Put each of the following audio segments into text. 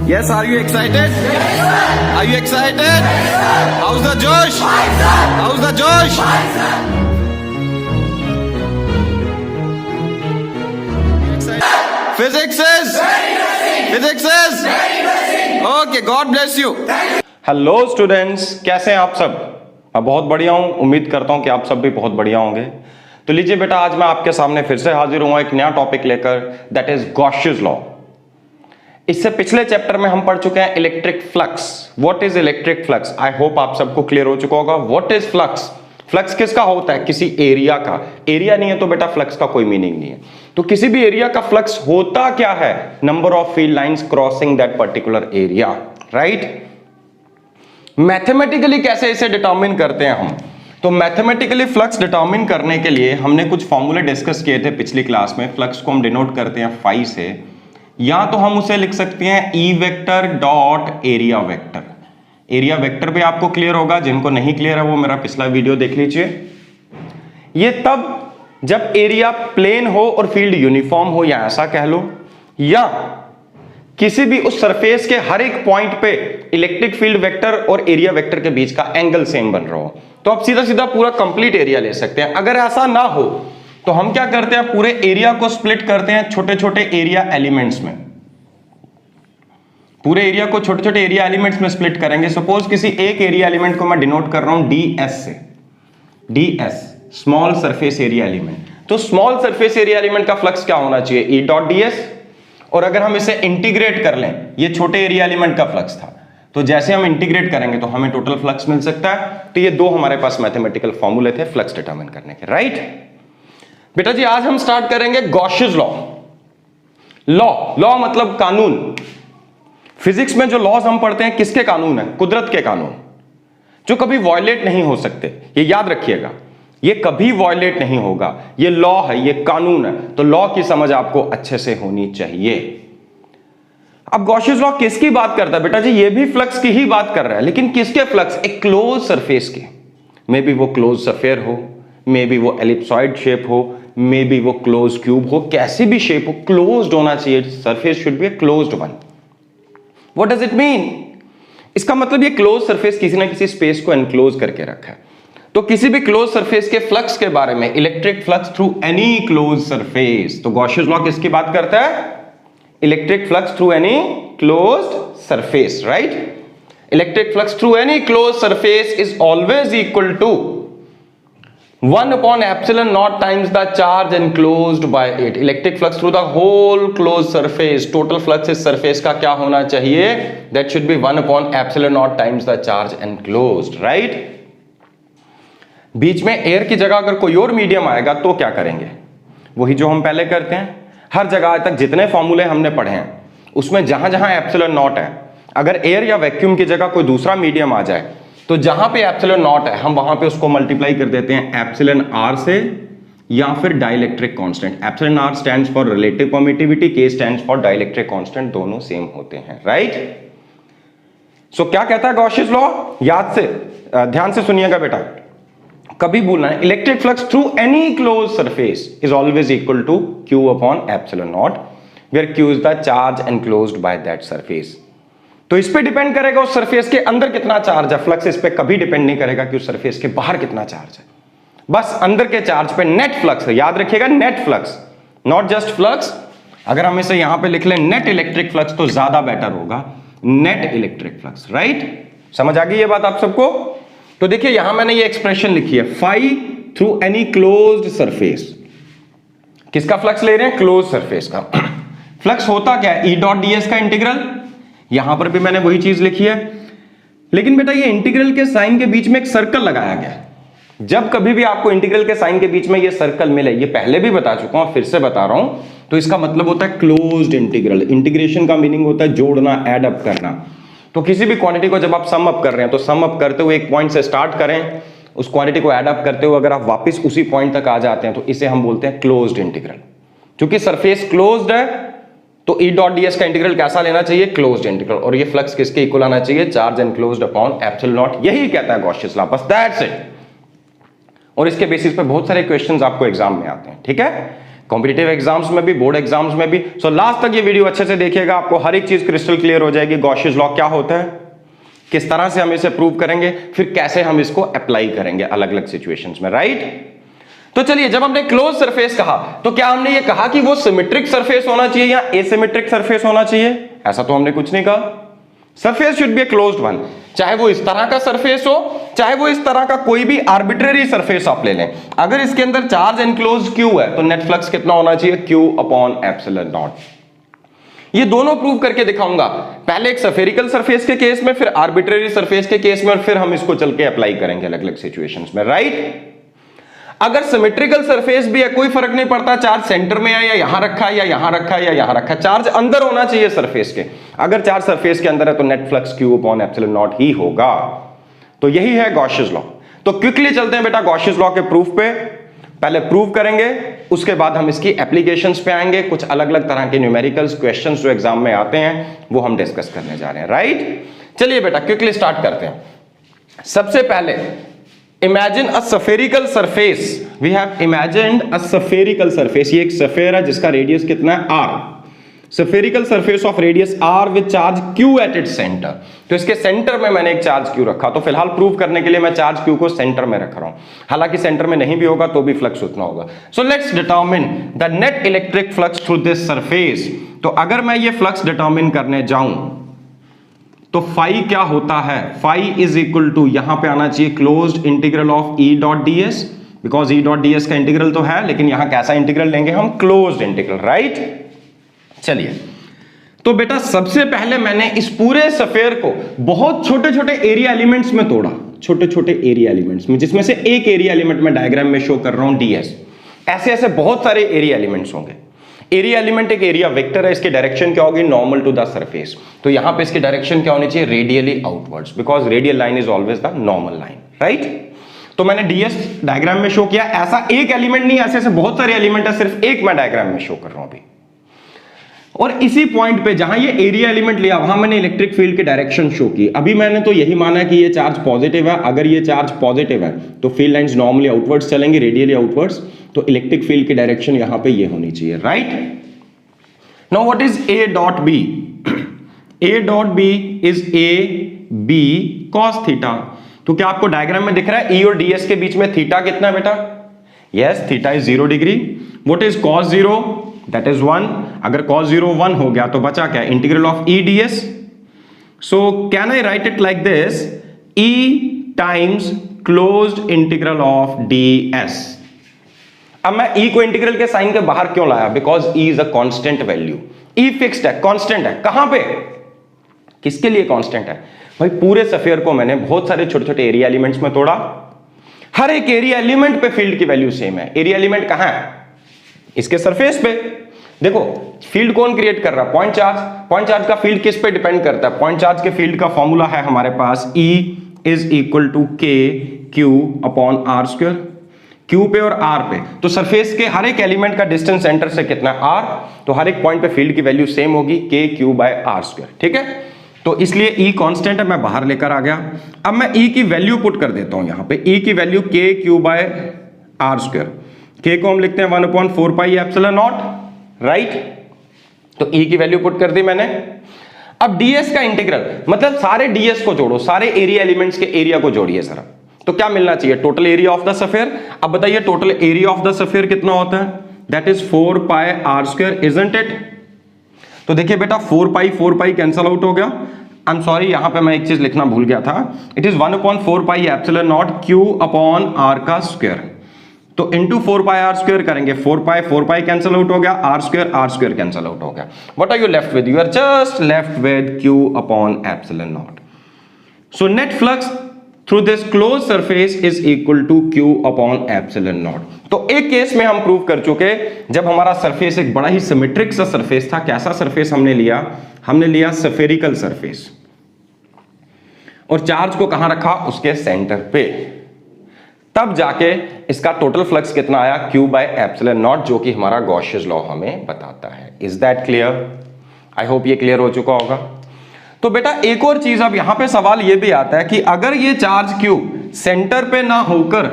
Yes, are you excited? Yes, sir. Are you excited? Yes, sir. How's the Josh? Fine, sir. How's the Josh? Fine, sir. Physics is? Very interesting. Physics is? Very interesting. Okay, God bless you. Hello students, कैसे हैं आप सब? मैं बहुत बढ़िया हूं। उम्मीद करता हूं कि आप सब भी बहुत बढ़िया होंगे। तो लीजिए बेटा, आज मैं आपके सामने फिर से हाजिर हुआ एक नया टॉपिक लेकर, दैट इज गॉशेस लॉ। इससे पिछले चैप्टर में हम पढ़ चुके हैं electric flux. What is electric flux? I hope आप सबको क्लियर हो चुका होगा। What is flux? फ्लक्स किसका होता है? किसी एरिया का। एरिया नहीं है तो बेटा फ्लक्स का कोई मीनिंग नहीं है। तो किसी भी एरिया का फ्लक्स होता क्या है? Number of field lines crossing that particular area, right? Mathematically कैसे इसे डिटरमिन करते हैं हम? तो मैथमेटिकली फ्लक्स डिटरमिन करने के लिए हमने कुछ फॉर्मूले डिस्कस किए थे पिछली क्लास में। फ्लक्स को हम डिनोट करते हैं फाई से, या तो हम उसे लिख सकते हैं E vector dot area vector. Area vector भी आपको क्लियर होगा, जिनको नहीं क्लियर है वो मेरा पिछला वीडियो देख लीजिए। ये तब जब एरिया प्लेन हो और फील्ड यूनिफॉर्म हो, या ऐसा कह लो, या किसी भी उस सरफेस के हर एक पॉइंट पे इलेक्ट्रिक फील्ड वेक्टर और एरिया वेक्टर के बीच का एंगल सेम बन रहा हो, तो आप सीधा सीधा पूरा कंप्लीट एरिया ले सकते हैं। अगर ऐसा ना हो तो हम क्या करते हैं, पूरे एरिया को स्प्लिट करते हैं छोटे छोटे एरिया एलिमेंट्स में। पूरे एरिया को छोटे छोटे एरिया एलिमेंट्स में स्प्लिट करेंगे। सपोज किसी एक एरिया एलिमेंट को मैं डिनोट कर रहा हूं डीएस से, DS small surface area element. तो स्मॉल सरफेस एरिया एलिमेंट का फ्लक्स क्या होना चाहिए? E dot DS. और अगर हम इसे इंटीग्रेट कर लें, ये छोटे एरिया एलिमेंट का फ्लक्स था, तो जैसे हम इंटीग्रेट करेंगे तो हमें टोटल फ्लक्स मिल सकता है। तो ये दो हमारे पास मैथमेटिकल फॉर्मूले थे फ्लक्स डिटरमिन करने के, राइट? बेटा जी, आज हम स्टार्ट करेंगे गॉशेस लॉ। लॉ मतलब कानून। फिजिक्स में जो लॉज हम पढ़ते हैं किसके कानून है? कुदरत के कानून, जो कभी वॉयलेट नहीं हो सकते। ये याद रखिएगा, ये कभी वॉयलेट नहीं होगा। ये लॉ है, ये कानून है। तो लॉ की समझ आपको अच्छे से होनी चाहिए। अब गॉशेस लॉ किसकी बात करता है? बेटा जी, ये भी फ्लक्स की ही बात कर रहा है, लेकिन किसके फ्लक्स? एक क्लोज सरफेस के। मे बी वो क्लोज सफेयर हो, मे बी वो एलिप्सॉइड शेप हो, मे बी वो क्लोज क्यूब हो, कैसी भी शेप हो, क्लोज्ड होना चाहिए। Surface should be a closed one. What does it mean? इसका मतलब ये क्लोज सरफेस किसी ना किसी स्पेस को एनक्लोज करके रखा है। तो किसी भी क्लोज सरफेस के फ्लक्स के बारे में, electric flux through any close surface. तो गॉशेस लॉ किसकी बात करता है? Electric flux through any closed surface, right? Electric flux through any close surface is always equal to 1 upon epsilon naught times the charge enclosed by it. Electric flux through the whole close surface, total flux इस surface का क्या होना चाहिए? That should be 1 upon epsilon naught times the charge enclosed, right? बीच में air की जगह अगर कोई और मीडियम आएगा तो क्या करेंगे? वही जो हम पहले करते हैं। हर जगह तक जितने फॉर्मूले हमने पढ़े हैं उसमें जहां जहां एप्सिलॉन नॉट है, अगर एयर या वैक्यूम की जगह कोई दूसरा मीडियम आ जाए तो जहां पे एप्सिलॉन नॉट है हम वहां पे उसको मल्टीप्लाई कर देते हैं एप्सिलॉन आर से, या फिर dielectric constant. Epsilon R stands for relative permittivity, K stands for dielectric constant, दोनों सेम होते हैं, राइट? सो क्या कहता है गॉशेस लॉ? याद से ध्यान से सुनिएगा बेटा, कभी भूलना है। Electric flux through any close surface is always equal to Q upon epsilon naught, where Q is the charge enclosed by that surface. तो इस पे डिपेंड करेगा उस सरफेस के अंदर कितना चार्ज है। फ्लक्स इस पे कभी डिपेंड नहीं करेगा कि उस सरफेस के बाहर कितना चार्ज है, बस अंदर के चार्ज पे नेट फ्लक्स है। याद रखिएगा, net flux, not just flux. अगर हम इसे यहां पे लिख लें नेट इलेक्ट्रिक फ्लक्स तो ज्यादा बेटर होगा, नेट इलेक्ट्रिक फ्लक्स, राइट? समझ आ गई ये बात आप सबको? तो देखिए यहां मैंने ये एक्सप्रेशन लिखी है, phi through any closed surface. किसका फ्लक्स ले रहे हैं? क्लोज सरफेस का। फ्लक्स होता क्या है? ई डॉट डीएस का इंटीग्रल। यहां पर भी मैंने वही चीज लिखी है, लेकिन बेटा ये इंटीग्रल के साइन के बीच में एक सर्कल लगाया गया है। जब कभी भी आपको इंटीग्रल के साइन के बीच में ये सर्कल मिले, ये पहले भी बता चुका हूं, फिर से बता रहा हूं, तो इसका मतलब होता है क्लोज्ड इंटीग्रल। इंटीग्रेशन का मीनिंग होता है जोड़ना, एड अप करना। तो किसी भी क्वांटिटी को जब आप सम अप कर रहे हैं तो सम अप करते हुए एक पॉइंट से स्टार्ट करें, उस क्वांटिटी को एड अप करते हुए अगर आप वापस उसी पॉइंट तक आ जाते हैं तो इसे हम बोलते हैं क्लोज्ड इंटीग्रल। क्योंकि सरफेस क्लोज्ड है तो ई डॉट डीएस का इंटीग्रल कैसा लेना चाहिए? Closed integral. और ये फ्लक्स किसके इक्वल आना चाहिए? Charge enclosed upon epsilon not. यही कहता है गॉशेस लॉ, बस दैट्स इट। और इसके बेसिस पे बहुत सारे क्वेश्चंस आपको एग्जाम में आते हैं, ठीक है? कॉम्पिटिटिव एग्जाम्स में भी, बोर्ड एग्जाम्स में भी। सो लास्ट तक ये वीडियो अच्छे से देखिएगा, आपको हर एक चीज क्रिस्टल क्लियर हो जाएगी। गॉसियस लॉ क्या होता है, किस तरह से हम इसे प्रूव करेंगे, फिर कैसे हम इसको अप्लाई करेंगे अलग अलग सिचुएशंस में, राइट। तो चलिए, जब हमने क्लोज सरफेस कहा तो क्या हमने ये कहा कि वो सिमेट्रिक सरफेस होना चाहिए या एसिमेट्रिक सरफेस होना चाहिए? ऐसा तो हमने कुछ नहीं कहा। Surface should be a closed one, चाहे वो इस तरह का सरफेस हो, चाहे वो इस तरह का कोई भी आर्बिट्रेरी सरफेस आप ले लें। अगर इसके अंदर चार्ज एनक्लोज क्यू है तो नेट फ्लक्स कितना होना चाहिए? Q upon epsilon naught. ये दोनों प्रूव करके दिखाऊंगा, पहले एक सफेरिकल सरफेस के केस में, फिर आर्बिट्रेरी सरफेस के केस में, और फिर हम इसको चल के अप्लाई करेंगे अलग अलग सिचुएशंस में, राइट। अगर सिमेट्रिकल सरफेस भी है, कोई फर्क नहीं पड़ता चार्ज सेंटर में है या यहां रखा है या यहां रखा है या यहां रखा है, चार्ज अंदर होना चाहिए सरफेस के। अगर चार्ज सरफेस के अंदर है तो net flux Q upon epsilon not ही होगा। तो यही है गॉसियस लॉ। तो क्विकली चलते हैं बेटा गॉसियस लॉ के प्रूफ पे। पहले प्रूव करेंगे, उसके बाद हम इसकी एप्लीकेशंस पे आएंगे। कुछ अलग अलग तरह के न्यूमेरिकल्स क्वेश्चंस जो एग्जाम में आते हैं वो हम डिस्कस करने जा रहे हैं, राइट। चलिए बेटा क्विकली स्टार्ट करते हैं। सबसे पहले imagine a spherical surface. We have imagined a spherical surface. ये एक सफेयर है जिसका रेडियस कितना है? r। Spherical surface of radius r with charge q at its centre. तो इसके सेंटर में मैंने एक चार्ज q रखा, तो फिलहाल प्रूव करने के लिए मैं चार्ज q को सेंटर में रख रहा हूं। हालांकि सेंटर में नहीं भी होगा तो भी फ्लक्स उतना होगा। So let's determine the net electric flux through this surface. तो अगर मैं ये फ्लक्स डिटरमिन करने जाऊं तो फाई क्या होता है? फाई इज इक्वल टू, यहां पे आना चाहिए closed integral of E dot D S, because E dot D S का इंटीग्रल तो है, लेकिन यहां कैसा इंटीग्रल लेंगे हम? Closed integral, right. चलिए, तो बेटा सबसे पहले मैंने इस पूरे सफेयर को बहुत छोटे छोटे एरिया एलिमेंट्स में तोड़ा, छोटे छोटे एरिया एलिमेंट्स में, जिसमें से एक एरिया एलिमेंट में डायग्राम में शो कर रहा हूं ds। ऐसे ऐसे बहुत सारे एरिया एलिमेंट्स होंगे। एरिया एलिमेंट एक एरिया वेक्टर है, इसकी डायरेक्शन क्या होगी? Normal to the surface. तो यहां पे इसकी डायरेक्शन क्या होनी चाहिए? Radially outwards, because radial line is always the normal line, right. तो मैंने ds डायग्राम में शो किया। ऐसा एक एलिमेंट नहीं, ऐसे ऐसे बहुत सारे एलिमेंट है, सिर्फ एक मैं डायग्राम में शो कर रहा हूं अभी। और इसी पॉइंट पे जहां ये एरिया एलिमेंट लिया वहां मैंने इलेक्ट्रिक फील्ड की डायरेक्शन शो की। अभी मैंने तो यही माना कि ये चार्ज पॉजिटिव है। अगर ये चार्ज पॉजिटिव है तो फील्ड लाइंस नॉर्मली आउटवर्ड्स चलेंगे, रेडियली आउटवर्ड्स। तो इलेक्ट्रिक फील्ड की डायरेक्शन यहां पे ये होनी चाहिए, right. Now what is a dot b? a dot b is a b cos theta. तो क्या आपको डायग्राम में दिख रहा है e और ds के बीच में थीटा कितना है बेटा? Yes, theta is 0 degree. What is cos 0? That is 1। अगर cos 0 1 हो गया तो बचा क्या? Integral of e ds। So can I right it like this? e times closed integral of ds। अब मैं e को इंटीग्रल के साइन के बाहर क्यों लाया? Because e is a constant value. e fixed है, कांस्टेंट है। कहां पे? किसके लिए कांस्टेंट है? भाई पूरे सफेयर को मैंने बहुत सारे छोटे छोटे एरिया एलिमेंट्स में तोड़ा। हर एक एरिया एलिमेंट पे फील्ड की वैल्यू सेम है। एरिया एलिमेंट कहां है? इसके सरफेस पे। देखो फील्ड कौन क्रिएट कर रहा है? Point charge. पॉइंट चार्ज का फील्ड किस पे डिपेंड करता है? पॉइंट चार्ज के फील्ड का फॉर्मूला है हमारे पास E is equal to K Q upon R square. Q पे और आर पे, तो सरफेस के हर एक एलिमेंट का डिस्टेंस सेंटर से कितना है? r। तो हर एक पॉइंट पे फील्ड की वैल्यू सेम होगी, के क्यू बाय आर स्क्वायर, ठीक है। तो इसलिए E कांस्टेंट है, मैं बाहर लेकर आ गया। अब मैं E की वैल्यू पुट कर देता हूं यहां पे। E की वैल्यू के क्यू बाय आर स्क्वायर। के को हम लिखते हैं 1/4 पाई एप्सिलॉन नॉट, राइट। तो E की वैल्यू पुट कर दी मैंने। अब ds का इंटीग्रल, मतलब सारे ds को जोड़ो, सारे एरिया एलिमेंट्स के एरिया को जोड़िए जरा। तो क्या मिलना चाहिए? Total area of the sphere. अब बताइए total area of the sphere कितना होता है? That is 4 pi R square, isn't it. तो देखिए बेटा 4 पाई कैंसल आउट हो गया। आई एम सॉरी, यहां पे मैं एक चीज लिखना भूल गया था। It is 1/4 pi epsilon naught Q upon R का स्क्वायर। तो इंटू 4 पाई आर स्क्वायर करेंगे, 4 पाई कैंसल आउट हो गया, आर स्क्वायर कैंसल आउट हो गया। What are you left with? You are just left with Q upon epsilon naught. So net flux through this close surface is equal to Q upon epsilon naught. तो एक case में हम prove कर चुके, जब हमारा सरफेस एक बड़ा ही सिमेट्रिक सा सरफेस था। कैसा सरफेस हमने लिया? हमने लिया सफेरिकल सरफेस, और चार्ज को कहां रखा? उसके सेंटर पे। तब जाके इसका टोटल फ्लक्स कितना आया? क्यू बाय एप्सिलॉन नॉट, जो कि हमारा गॉसियस लॉ हमें बताता है। Is that clear? I hope ये क्लियर हो चुका होगा। तो बेटा एक और चीज, अब यहां पे सवाल ये भी आता है कि अगर ये चार्ज Q सेंटर पे ना होकर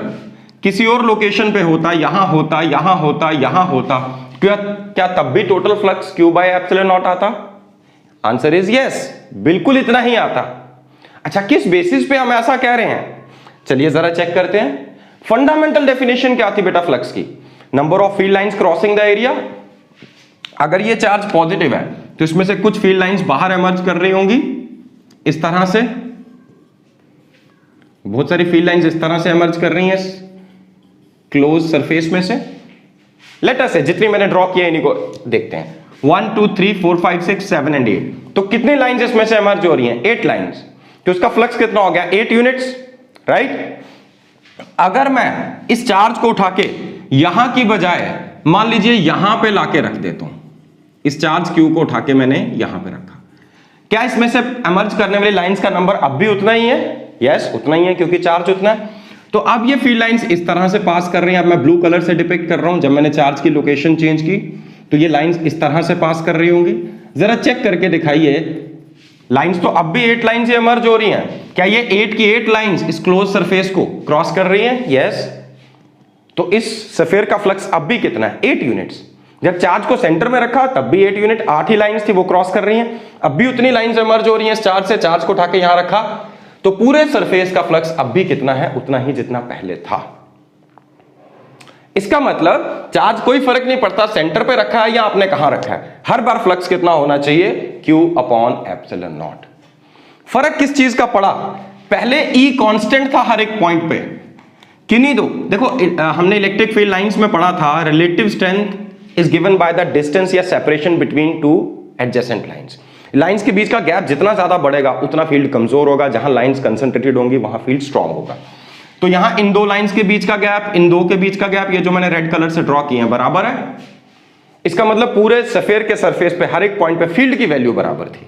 किसी और लोकेशन पे होता, यहां होता, यहां होता, यहां होता, क्या तब भी total flux Q by epsilon not आता? आंसर इज यस, बिल्कुल इतना ही आता। अच्छा, किस बेसिस पे हम ऐसा कह रहे हैं? चलिए जरा चेक करते हैं। फंडामेंटल डेफिनेशन क्या थी बेटा फ्लक्स की? Number of field lines crossing the area. अगर ये चार्ज पॉजिटिव है तो इसमें से कुछ फील्ड लाइंस बाहर इमर्ज कर रही होंगी इस तरह से, बहुत सारी फील्ड लाइंस इस तरह से इमर्ज कर रही हैं क्लोज सरफेस में से। लेट अस से जितनी मैंने ड्रॉ किया इन्हीं को देखते हैं। 1 2 3 4 5 6 7 एंड 8, तो कितनी लाइंस इसमें से इमर्ज हो रही हैं? 8 लाइंस। तो उसका फ्लक्स कितना हो गया? 8 यूनिट्स, राइट। अगर मैं इस चार्ज को उठा के यहां की बजाय मान लीजिए यहां पे लाके रख देता हूं, इस चार्ज Q को उठा के मैंने यहां पे रखा, क्या इसमें से इमर्ज करने वाली लाइंस का नंबर अब भी उतना ही है? यस, उतना ही है, क्योंकि चार्ज उतना है। तो अब ये फील्ड लाइंस इस तरह से पास कर रही हैं। अब मैं ब्लू कलर से डिपिक्ट कर रहा हूं। जब मैंने चार्ज की लोकेशन चेंज की तो ये लाइंस इस तरह से पास कर रही होंगी। जरा चेक करके दिखाइए, लाइंस तो अब भी 8 लाइंस इमर्ज हो रही हैं। क्या ये 8 की 8 लाइंस इस क्लोज सरफेस को क्रॉस कर रही हैं? यस। तो इस सफेयर का फ्लक्स अब भी कितना है? 8 यूनिट्स। जब चार्ज को सेंटर में रखा तब भी 8 यूनिट, 8 ही लाइंस थी वो क्रॉस कर रही हैं। अब भी उतनी लाइंस इमर्ज हो रही हैं इस चार्ज से। चार्ज को उठा के यहां रखा तो पूरे सरफेस का फ्लक्स अब भी कितना है? उतना ही जितना पहले था। इसका मतलब चार्ज कोई फर्क नहीं पड़ता सेंटर पे रखा है या आपने कहां रखा है, हर बार फ्लक्स कितना होना चाहिए? Q upon epsilon not. फर्क किस चीज का पड़ा? पहले E कांस्टेंट था हर एक पॉइंट पे, किन्हीं दो। देखो हमने इलेक्ट्रिक फील्ड लाइंस में पढ़ा था, relative strength is given by the distance या separation between two adjacent lines. Lines के बीच का गैप जितना ज्यादा बढ़ेगा उतना फील्ड कमजोर होगा, जहां लाइंस कंसंट्रेटेड होंगी वहां फील्ड स्ट्रांग होगा। तो यहां इन दो लाइंस के बीच का गैप, इन दो के बीच का गैप, ये जो मैंने रेड कलर से ड्रॉ किए हैं, बराबर है। इसका मतलब पूरे सफेयर के सरफेस पे हर एक पॉइंट पे फील्ड की वैल्यू बराबर थी,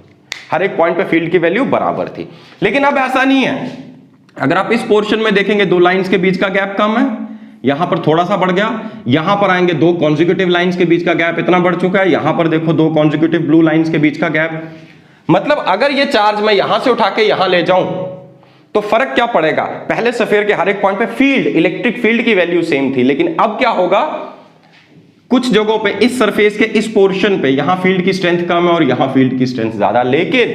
हर एक पॉइंट पे फील्ड की वैल्यू बराबर थी। लेकिन अब ऐसा नहीं है। अगर आप इस पोर्शन में देखेंगे दो लाइंस के बीच का गैप कम है, यहां पर थोड़ा सा बढ़ गया। यहां पर आएंगे दो कॉन्जिक्यूटिव लाइंस के बीच का गैप इतना बढ़ चुका है। यहां पर देखो दो कॉन्जिक्यूटिव ब्लू लाइंस के बीच का गैप। मतलब अगर ये चार्ज मैं यहां से उठा के यहां ले जाऊं तो फर्क क्या पड़ेगा? पहले सफेयर के हर एक पॉइंट पे फील्ड, इलेक्ट्रिक फील्ड की वैल्यू सेम थी, लेकिन अब क्या होगा? कुछ जगहों पे इस सरफेस के इस पोर्शन पे यहां फील्ड की स्ट्रेंथ कम है और यहां फील्ड की स्ट्रेंथ ज्यादा। लेकिन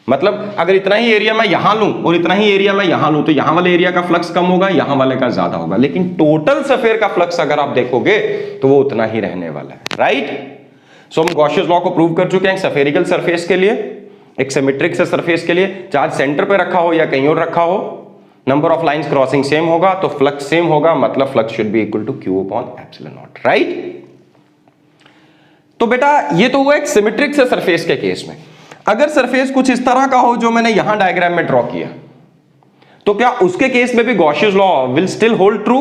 मतलब अगर इतना ही एरिया मैं यहां लूं और इतना ही एरिया मैं यहां लूं तो यहां वाले एरिया का फ्लक्स कम होगा, यहां वाले का ज्यादा होगा। लेकिन टोटल सफेयर का फ्लक्स अगर आप देखोगे तो वो उतना ही रहने वाला है, राइट। सो हम गॉसियस लॉ को प्रूव कर चुके हैं सफेरिकल सरफेस के लिए, एक सिमेट्रिक से सरफेस के लिए। चार्ज सेंटर पे रखा हो या कहीं और रखा हो, number of lines crossing same होगा तो फ्लक्स सेम होगा, मतलब flux should be equal to Q upon epsilon naught, right. तो बेटा ये तो हुआ एक सिमेट्रिक से सरफेस के केस में। अगर सरफेस कुछ इस तरह का हो जो मैंने यहां डायग्राम में ड्रॉ किया, तो क्या उसके केस में भी Gauss's law will still hold true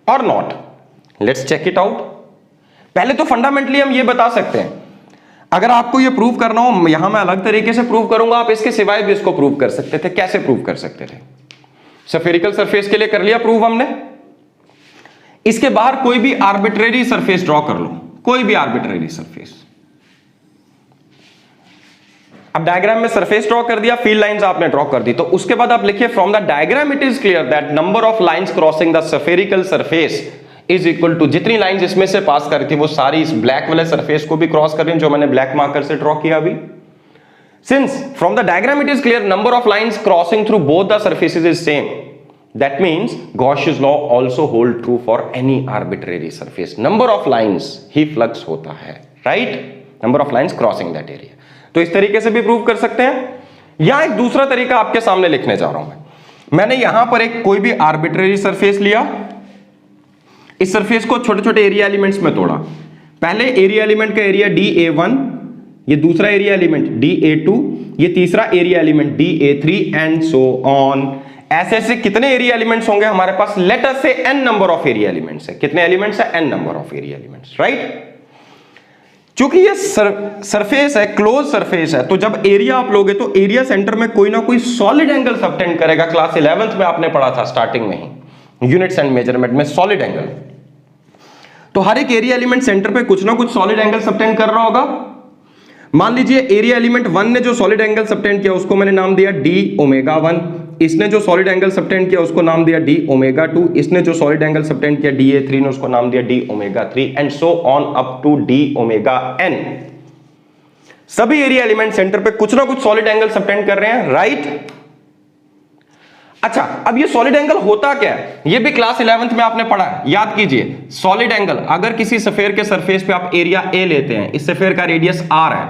और not? Let's check it out. पहले तो फंडामेंटली हम ये बता सकते हैं, अगर आपको ये प्रूव करना हो, यहां मैं अलग तरीके से प्रूव करूंगा, आप इसके सिवाय भी इसको प्रूव कर सकते थे। कैसे प्रूव कर सकते थे? सफेरिकल सरफेस के लिए कर लिया प्रूव हमने। इसके बाहर कोई भी आर्बिट्रेरी सरफेस ड्रॉ कर लो, कोई भी आर्बिट्रेरी सरफेस। अब डायग्राम में सरफेस ड्रॉ कर दिया, फील्ड लाइंस आपने ड्रॉ कर दी, तो उसके बाद आप लिखिए from the diagram it is clear that number of lines crossing the spherical surface is equal to, जितनी लाइंस इसमें से पास कर रही थी वो सारी इस ब्लैक वाले सरफेस को भी क्रॉस कर रही हैं जो मैंने ब्लैक मार्कर से ड्रॉ किया अभी। Since from the diagram it is clear number of lines crossing through both the surfaces is same, that means Gauss's law also hold true for any arbitrary surface. Number of lines ही flux होता है, right, number of lines crossing that area. तो इस तरीके से भी prove कर सकते हैं। यहां एक दूसरा तरीका आपके सामने लिखने जा रहा हूं मैंने यहां पर एक कोई भी आर्बिट्रेरी सरफेस लिया, इस सरफेस को छोटे छोटे एरिया एलिमेंट्स में तोड़ा। पहले एरिया एलिमेंट का एरिया dA1, ये दूसरा एरिया एलिमेंट dA2, ये तीसरा area element dA3 and so on. ऐसे ऐसे कितने एरिया एलिमेंट्स होंगे हमारे पास? लेट अस से n number of area elements है। कितने एलिमेंट्स है? n number of area elements, right. चूंकि ये सरफेस है, क्लोज सरफेस है, तो जब एरिया आप लोगे तो एरिया सेंटर में कोई ना कोई सॉलिड एंगल सबटेंड करेगा। क्लास 11th में आपने पढ़ा था स्टार्टिंग में ही, यूनिट्स एंड मेजरमेंट में, सॉलिड एंगल। तो हर एक एरिया एलिमेंट सेंटर पे कुछ ना कुछ सॉलिड एंगल सबटेंड कर रहा होगा। मान लीजिए एरिया एलिमेंट 1 ने जो सॉलिड एंगल सबटेंड किया उसको मैंने नाम दिया d ओमेगा 1, इसने जो सॉलिड एंगल सबटेंड किया उसको नाम दिया डी ओमेगा 2, इसने जो सॉलिड एंगल सबटेंड किया DA3 ने उसको नाम दिया d omega 3 and so on up to d omega n। सभी एरिया एलिमेंट सेंटर पे कुछ ना कुछ सॉलिड एंगल सबटेंड कर रहे हैं, राइट। अच्छा, अब ये सॉलिड एंगल होता क्या है, ये भी क्लास 11th में आपने पढ़ा है, याद कीजिए। सॉलिड एंगल, अगर किसी सफेयर के सरफेस पे आप एरिया A लेते हैं, इस सफेयर का रेडियस R है,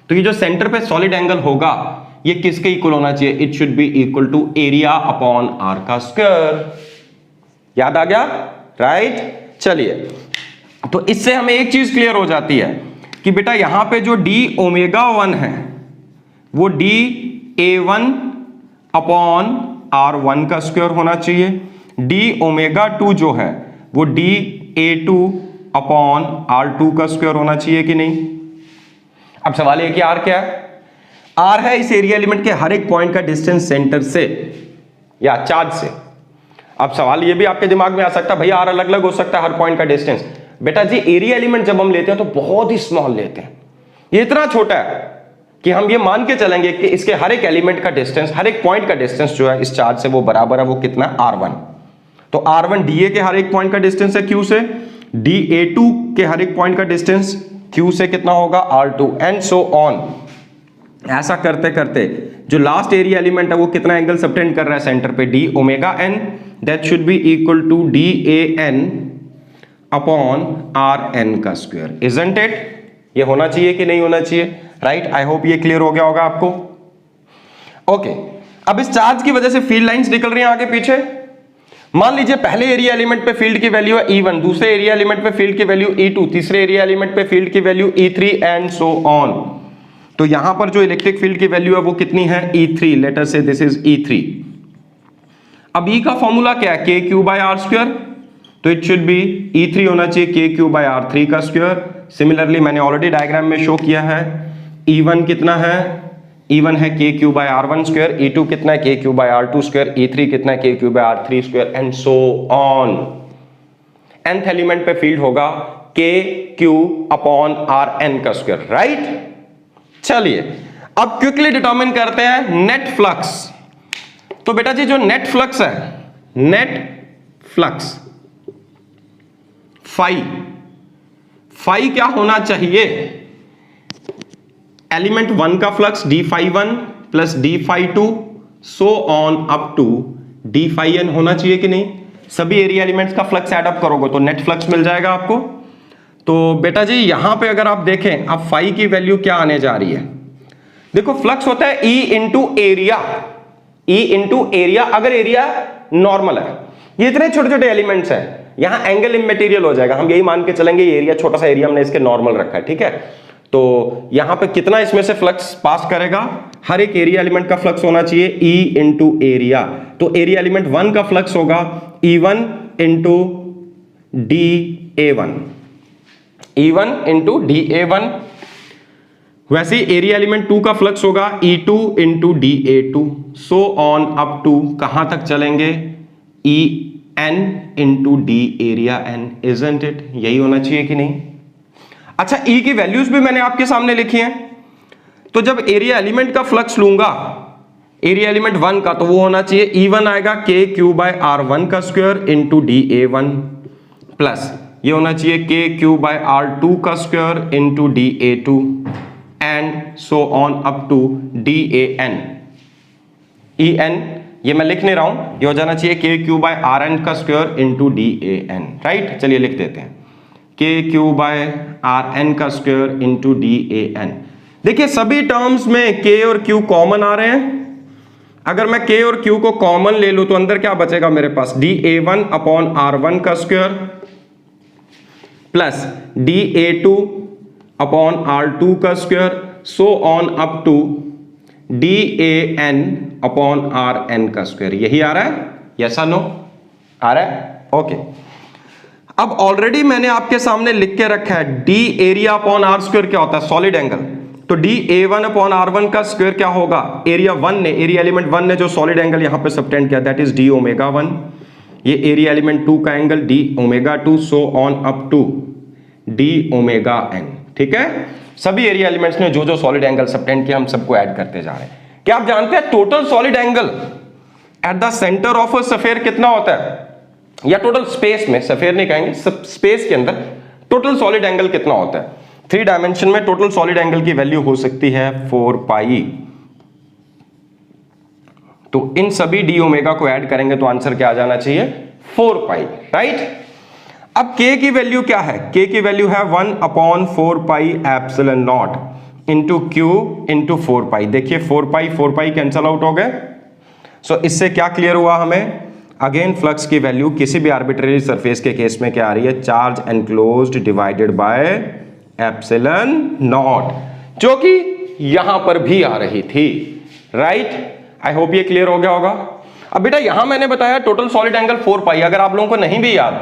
तो ये जो सेंटर पे सॉलिड एंगल होगा ये किसके इक्वल होना चाहिए, it should be equal to area upon R का स्क्वायर। याद आ गया, राइट। चलिए, तो इससे हमें एक चीज क्लियर हो जाती है कि बेटा यहां पे जो डी ओमेगा 1 है वो DA1 अपॉन R1 का स्क्वायर होना चाहिए, डी ओमेगा 2 जो है वो DA2 अपॉन R2 का स्क्वायर होना चाहिए कि नहीं। अब सवाल ये कि R क्या है, R है इस एरिया एलिमेंट के हर एक पॉइंट का डिस्टेंस सेंटर से या चार्ज से। अब सवाल ये भी आपके दिमाग में आ सकता है, भैया R अलग अलग हो सकता है हर पॉइंट का डिस्टेंस। बेटा जी, एरिया एलिमेंट जब हम लेते हैं तो बहुत ही स्मॉल लेते हैं, ये इतना छोटा है कि हम ये मान के चलेंगे कि इसके हर एक एलिमेंट का डिस्टेंस, हर एक पॉइंट का डिस्टेंस जो है इस चार्ज से वो बराबर है, वो कितना है, R1। तो R1 DA के हर एक पॉइंट का डिस्टेंस है Q से, DA2 के हर एक पॉइंट का डिस्टेंस Q से कितना होगा, R2 एंड सो ऑन। ऐसा करते करते जो लास्ट एरिया एलिमेंट है वो कितना एंगल सबटेंड कर रहा है सेंटर पे, d omega n, that should be equal to DAN upon RN का स्क्वायर, इजंट इट। ये होना चाहिए कि नहीं होना चाहिए, राइट। आई होप ये क्लियर हो गया होगा आपको। ओके, अब इस चार्ज की वजह से फील्ड लाइंस निकल रही हैं आगे पीछे। मान लीजिए पहले एरिया एलिमेंट पे फील्ड की वैल्यू है E1, दूसरे एरिया एलिमेंट पे फील्ड की वैल्यू E2, तीसरे एरिया एलिमेंट पे फील्ड की value E3 and so on. तो यहां पर जो इलेक्ट्रिक फील्ड की वैल्यू है वो कितनी है, E3, लेट अस से दिस इज E3। अब E का फॉर्मूला क्या है, KQ/R², तो इट शुड बी E3 होना चाहिए KQ/R3 का स्क्वायर। सिमिलरली मैंने ऑलरेडी डायग्राम में शो किया है, E1 कितना है, E1 है KQ/R1 स्क्वायर, E2 कितना है KQ/R2 स्क्वायर, E3 कितना है KQ/R3 square and so on. nth element पे फील्ड होगा KQ/RN का स्क्वायर, राइट। चलिए, अब क्विकली डिटरमिन करते हैं नेट फ्लक्स। तो बेटा जी जो नेट फ्लक्स है, नेट फ्लक्स फाई क्या होना चाहिए, एलिमेंट 1 का flux d∅1 plus d∅2 so on up to d∅n होना चाहिए कि नहीं। सभी एरिया एलिमेंट्स का फ्लक्स ऐड अप करोगे तो नेट फ्लक्स मिल जाएगा आपको। तो बेटा जी यहां पे अगर आप देखें, अब फाई की वैल्यू क्या आने जा रही है, देखो फ्लक्स होता है E into area, E into area. अगर एरिया नॉर्मल है, ये इतने छोटे छोटे एलिमेंट्स हैं, यहां एंगल इमटेरियल हो जाएगा, हम यही मान के चलेंगे ये एरिया छोटा सा एरिया हमने इसके नॉर्मल रखा है, ठीक है। तो यहां पे कितना इसमें से फ्लक्स पास करेगा, हर एक एरिया एलिमेंट का फ्लक्स होना चाहिए E इंटू एरिया। तो एरिया एलिमेंट 1 का फ्लक्स होगा E1 into DA1, E1 into DA1। वैसे एरिया एलिमेंट 2 का फ्लक्स होगा E2 into DA2 so on up to कहां तक चलेंगे, EN into D area N, isn't it. यही होना चाहिए कि नहीं। अच्छा, E की वैल्यूज भी मैंने आपके सामने लिखी हैं। तो जब एरिया एलिमेंट का फ्लक्स लूंगा, एरिया एलिमेंट 1 का, तो वो होना चाहिए E1 आएगा KQ/R1 का स्क्वायर इंटू DA1 प्लस ये होना चाहिए KQ/R2 का square into DA2 and so on up to DAN। EN ये मैं लिख नहीं रहा हूं, ये हो जाना चाहिए KQ/RN का स्क्वायर इंटू DAN, राइट। चलिए लिख देते हैं KQ/RN का स्क्वायर इंटू DAN। देखिए सभी टर्म्स में K और Q कॉमन आ रहे हैं। अगर मैं K और Q को कॉमन ले लूं तो अंदर क्या बचेगा मेरे पास, DA1 अपॉन R1 का square plus DA2 upon R2 का square so on up to DAN upon RN का स्क्वायर। यही आ रहा है, यस और नो, आ रहा है, ओके। अब ऑलरेडी मैंने आपके सामने लिख के रखा है D area upon R square क्या होता है, सॉलिड एंगल। तो DA1 अपॉन R1 का स्क्वायर क्या होगा, एरिया 1 ने, एरिया एलिमेंट 1 ने जो सॉलिड एंगल यहां पे सबटेंड किया दैट इज D ओमेगा 1, ये एरिया एलिमेंट 2 का angle D omega 2 so on up to D omega n, ठीक है। सभी एरिया एलिमेंट्स ने जो जो सॉलिड एंगल सबटेंड किया हम सबको ऐड करते जा रहे हैं। क्या आप जानते हैं total solid angle eight the center of a sphere कितना होता है, या टोटल स्पेस में, स्फीयर नहीं कहेंगे, स्पेस के अंदर टोटल सॉलिड एंगल कितना होता है। 3 डायमेंशन में टोटल सॉलिड एंगल की वैल्यू हो सकती है 4 पाई। तो इन सभी डी ओमेगा को ऐड करेंगे तो आंसर क्या आ जाना चाहिए, 4 पाई, राइट। अब k की वैल्यू क्या है, k की वैल्यू है 1/4 pi epsilon not into Q into 4 पाई। देखिए 4 पाई कैंसल आउट हो गए। सो इससे क्या क्लियर हुआ हमें, अगेन फ्लक्स की वैल्यू किसी भी आर्बिट्रेरी सरफेस के केस में क्या आ रही है, charge enclosed divided by epsilon not, जो कि यहां पर भी आ रही थी, राइट। आई होप ये क्लियर हो गया होगा। अब बेटा यहां मैंने बताया टोटल सॉलिड एंगल 4 पाई, अगर आप लोगों को नहीं भी याद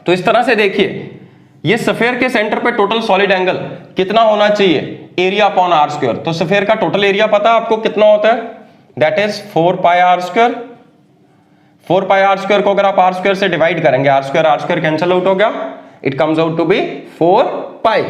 तो इस तरह से देखिए, ये स्फीयर के सेंटर पे टोटल सॉलिड एंगल कितना होना चाहिए, एरिया अपॉन आर स्क्वायर। तो स्फीयर का टोटल एरिया पता है आपको कितना होता है, that is 4 pi R square. 4 pi R square को अगर आप आर स्क्वायर से डिवाइड करेंगे, आर स्क्वायर कैंसल आउट हो गया, it comes out to be 4 pi.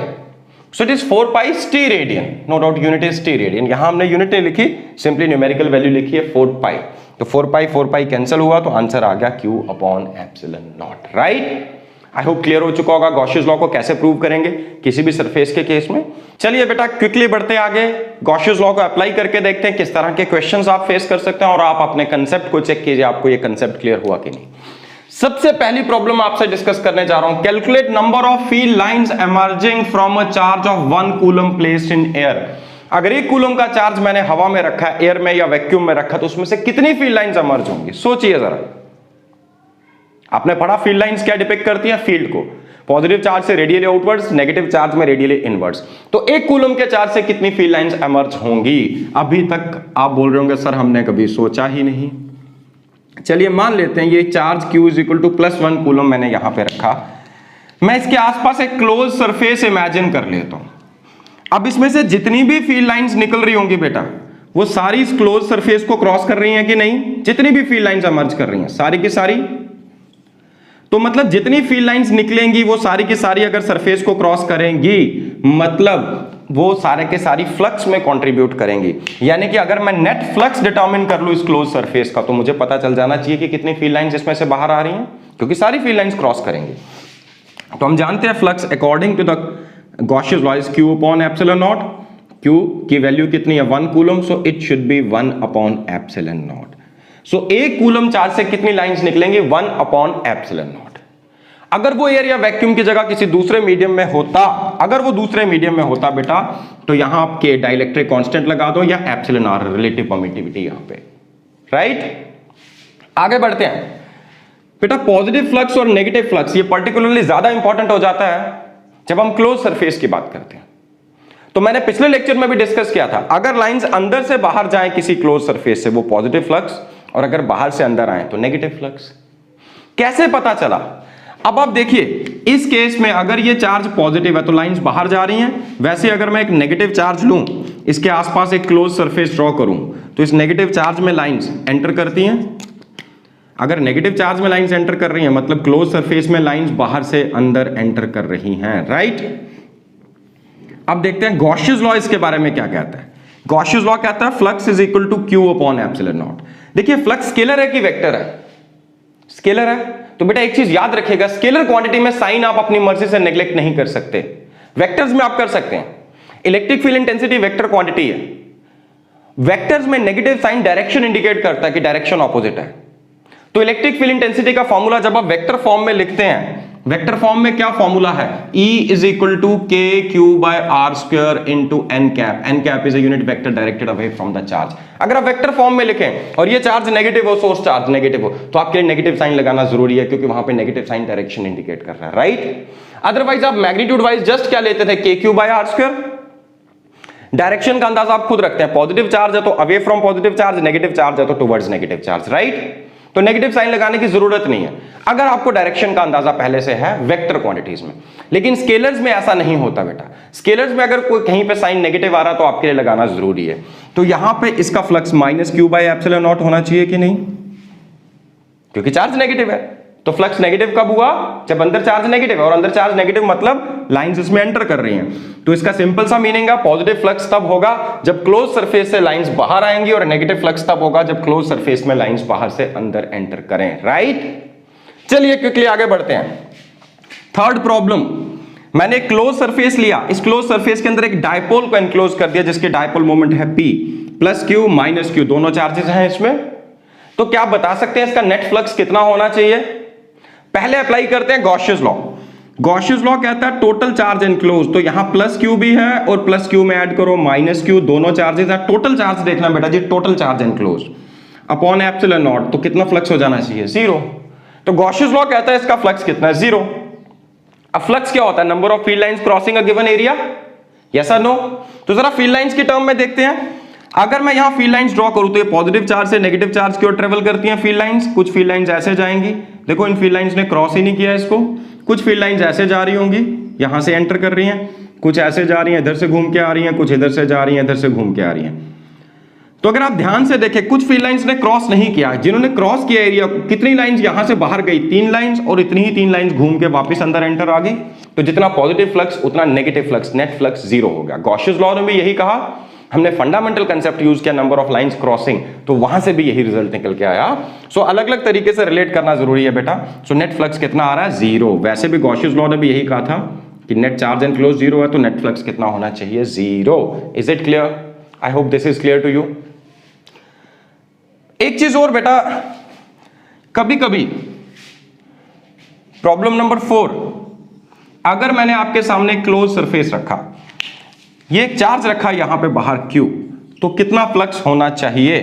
So it is 4 pi steradian, no doubt unit is steradian. यहां हमने unit नहीं लिखी, सिंपली न्यूमेरिकल वैल्यू लिखी है 4 पाई। तो 4 पाई कैंसिल हुआ तो आंसर आ गया Q upon epsilon naught, right. I hope clear हो चुका होगा गॉसियस लॉ को कैसे प्रूव करेंगे किसी भी सरफेस के केस में। चलिए बेटा क्विकली बढ़ते आगे, गॉसियस लॉ को अप्लाई करके देखते हैं किस तरह के क्वेश्चंस आप फेस कर सकते हैं, और आप अपने कंसेप्ट को चेक कीजिए आपको ये कंसेप्ट क्लियर हुआ कि नहीं। सबसे पहली प्रॉब्लम आपसे डिस्कस करने जा रहा हूं, calculate number of field lines emerging from a charge of 1 coulomb placed in air. अगर 1 कूलम का चार्ज मैंने हवा में रखा है, एयर में या वैक्यूम में रखा, तो उसमें से कितनी फील्ड लाइंस एमर्ज होंगी, सोचिए जरा। आपने पढ़ा फील्ड लाइंस क्या डिपिक्ट करती है, फील्ड को पॉजिटिव चार्ज से रेडियली आउटवर्ड्स, नेगेटिव चार्ज में रेडियली इनवर्ड्स। तो 1 कूलम के चार्ज से कितनी फील्ड लाइंस एमर्ज होंगी। अभी तक आप बोल रहे होंगे सर हमने कभी सोचा ही नहीं। चलिए मान लेते हैं ये charge Q is equal to +1 coulomb मैंने यहां पे रखा, मैं इसके आसपास एक क्लोज सरफेस इमेजिन कर लेता हूं। अब इसमें से जितनी भी फील्ड लाइंस निकल रही होंगी बेटा, वो सारी इस क्लोज सरफेस को क्रॉस कर रही हैं कि नहीं, जितनी भी फील्ड लाइंस एमर्ज कर रही हैं सारी की सारी। तो मतलब जितनी फील्ड लाइंस निकलेंगी वो सारी की सारी अगर सरफेस को क्रॉस करेंगी, मतलब वो सारे के सारी फ्लक्स में कंट्रीब्यूट करेंगी। यानी कि अगर मैं नेट फ्लक्स डिटरमिन कर लूं इस क्लोज सरफेस का, तो मुझे पता चल जाना चाहिए कि कितनी फील्ड लाइंस इसमें से बाहर आ रही हैं, क्योंकि सारी फील्ड लाइंस क्रॉस करेंगी। तो हम जानते हैं flux according to the Gauss's law is Q upon epsilon naught. Q की वैल्यू कितनी है 1 coulomb, so it should be 1 upon epsilon naught. So 1 coulomb charge से कितनी लाइंस निकलेंगी, 1 अपॉन एप्सिलॉन नॉट। अगर वो एयर या वैक्यूम की जगह किसी दूसरे मीडियम में होता, अगर वो दूसरे मीडियम में होता बेटा, तो यहां आपके डाइलेक्ट्रिक कांस्टेंट लगा दो या एप्सिलॉन आर, रिलेटिव परमिटिविटी यहां पे, राइट। आगे बढ़ते हैं बेटा, पॉजिटिव फ्लक्स और नेगेटिव फ्लक्स ये पर्टिकुलरली ज्यादा इंपॉर्टेंट हो जाता है जब हम क्लोज सरफेस की बात करते हैं। तो मैंने पिछले लेक्चर में भी डिस्कस किया था, अगर लाइंस अंदर से बाहर जाएं किसी क्लोज सरफेस से वो पॉजिटिव फ्लक्स, और अगर बाहर से अंदर आए तो नेगेटिव फ्लक्स। कैसे पता चला, अब आप देखिए इस केस में अगर ये चार्ज पॉजिटिव है तो लाइंस बाहर जा रही हैं, वैसे अगर मैं एक नेगेटिव चार्ज लूं, इसके आसपास एक क्लोज सरफेस ड्रॉ करूं, तो इस नेगेटिव चार्ज में लाइंस एंटर करती हैं। अगर नेगेटिव चार्ज में लाइंस एंटर कर रही हैं मतलब क्लोज सरफेस में लाइंस बाहर से अंदर एंटर कर रही हैं, राइट। अब देखते हैं गॉसियस लॉ इसके बारे में क्या कहता है। गॉसियस लॉ कहता है flux is equal to Q upon epsilon naught. देखिए फ्लक्स स्केलर है कि वेक्टर है, स्केलर है। तो बेटा एक चीज याद रखिएगा, स्केलर क्वांटिटी में साइन आप अपनी मर्जी से नेग्लेक्ट नहीं कर सकते, वेक्टर्स में आप कर सकते हैं। Electric field intensity vector quantity है, वेक्टर्स में नेगेटिव साइन डायरेक्शन इंडिकेट करता है कि डायरेक्शन ऑपोजिट है। तो इलेक्ट्रिक फील्ड इंटेंसिटी का फॉर्मूला जब आप वेक्टर फॉर्म में लिखते हैं, वेक्टर फॉर्म में क्या फॉर्मूला है, E is equal to KQ by R square into n cap. n cap is a unit vector directed away from the charge. अगर आप वेक्टर फॉर्म में लिखें और ये चार्ज नेगेटिव हो, सोर्स चार्ज नेगेटिव हो, तो आपके लिए नेगेटिव साइन लगाना जरूरी है, क्योंकि वहां पे नेगेटिव साइन डायरेक्शन इंडिकेट कर रहा है, राइट। अदरवाइज आप मैग्नीट्यूड वाइज जस्ट क्या लेते थे, KQ by R square. Direction का अंदाजा आप खुद रखते हैं, पॉजिटिव चार्ज है तो away from positive charge, negative charge है तो टुवर्ड्स नेगेटिव चार्ज, राइट। तो नेगेटिव साइन लगाने की जरूरत नहीं है अगर आपको डायरेक्शन का अंदाजा पहले से है वेक्टर क्वांटिटीज में। लेकिन स्केलर्स में ऐसा नहीं होता बेटा, स्केलर्स में अगर कोई कहीं पे साइन नेगेटिव आ रहा तो आपके लिए लगाना जरूरी है। तो यहां पे इसका flux -Q by epsilon not होना चाहिए कि नहीं, क्योंकि चार्ज नेगेटिव है। तो फ्लक्स नेगेटिव कब हुआ? जब अंदर चार्ज नेगेटिव है, और अंदर चार्ज नेगेटिव मतलब लाइंस इसमें एंटर कर रही हैं। तो इसका सिंपल सा मीनिंग है पॉजिटिव फ्लक्स तब होगा जब क्लोज सरफेस से लाइंस बाहर आएंगी, और नेगेटिव फ्लक्स तब होगा जब क्लोज सरफेस में लाइंस बाहर से अंदर एंटर करें। राइट, चलिए क्विकली आगे बढ़ते हैं। थर्ड प्रॉब्लम, मैंने क्लोज सरफेस लिया, इस क्लोज सरफेस के अंदर एक डायपोल को एनक्लोज कर दिया जिसके डायपोल मोमेंट है P, plus Q minus Q, दोनों चार्जेस हैं इसमें। तो क्या आप बता सकते हैं इसका नेट फ्लक्स कितना होना चाहिए? पहले अप्लाई करते हैं गॉसियस लॉ। गॉसियस लॉ कहता है टोटल चार्ज एनक्लोज, तो यहां प्लस Q भी है और प्लस Q में ऐड करो माइनस Q, दोनों चार्जेस है। टोटल चार्ज देखना बेटा जी, total charge enclose upon epsilon naught, तो कितना फ्लक्स हो जाना चाहिए? 0। तो गॉसियस लॉ कहता है इसका फ्लक्स कितना है? 0। अब फ्लक्स क्या होता है? Number of field lines crossing a given area, yes और नो? तो जरा फील्ड लाइंस की टर्म में देखते हैं। अगर मैं यहां फील्ड लाइंस ड्रॉ करूं तो ये पॉजिटिव चार्ज से नेगेटिव चार्ज की ओर ट्रेवल करती हैं फील्ड लाइंस। कुछ फील्ड लाइंस ऐसे जाएंगी, देखो इन फील्ड लाइंस ने क्रॉस ही नहीं किया इसको। कुछ फील्ड लाइंस ऐसे जा रही होंगी, यहां से एंटर कर रही हैं, कुछ ऐसे जा रही हैं, इधर से घूम के आ रही हैं, कुछ इधर से जा रही हैं, इधर से घूम के आ रही हैं। तो अगर आप ध्यान से देखें, कुछ फील्ड लाइंस ने क्रॉस नहीं किया, जिन्होंने क्रॉस किया एरिया, कितनी लाइंस यहां से बाहर गई? 3 लाइंस, और इतनी ही 3 लाइंस घूम के वापस अंदर एंटर आ गई। तो जितना पॉजिटिव फ्लक्स उतना नेगेटिव फ्लक्स, नेट फ्लक्स 0 होगा। गॉसियस लॉ ने भी यही कहा, हमने फंडामेंटल कंसेप्ट यूज किया नंबर ऑफ लाइंस क्रॉसिंग, तो वहां से भी यही रिजल्ट निकल के आया। सो अलग अलग तरीके से रिलेट करना जरूरी है बेटा। सो नेट फ्लक्स कितना आ रहा है? 0। वैसे भी गॉसियस लॉ ने भी यही कहा था कि नेट चार्ज एनक्लोज 0 है, तो नेट फ्लक्स कितना होना चाहिए? 0। Is it clear? I hope this is clear to you. एक चीज और बेटा, कभी कभी प्रॉब्लम नंबर 4, अगर मैंने आपके सामने क्लोज सरफेस रखा, ये एक चार्ज रखा यहां पे बाहर Q, तो कितना फ्लक्स होना चाहिए?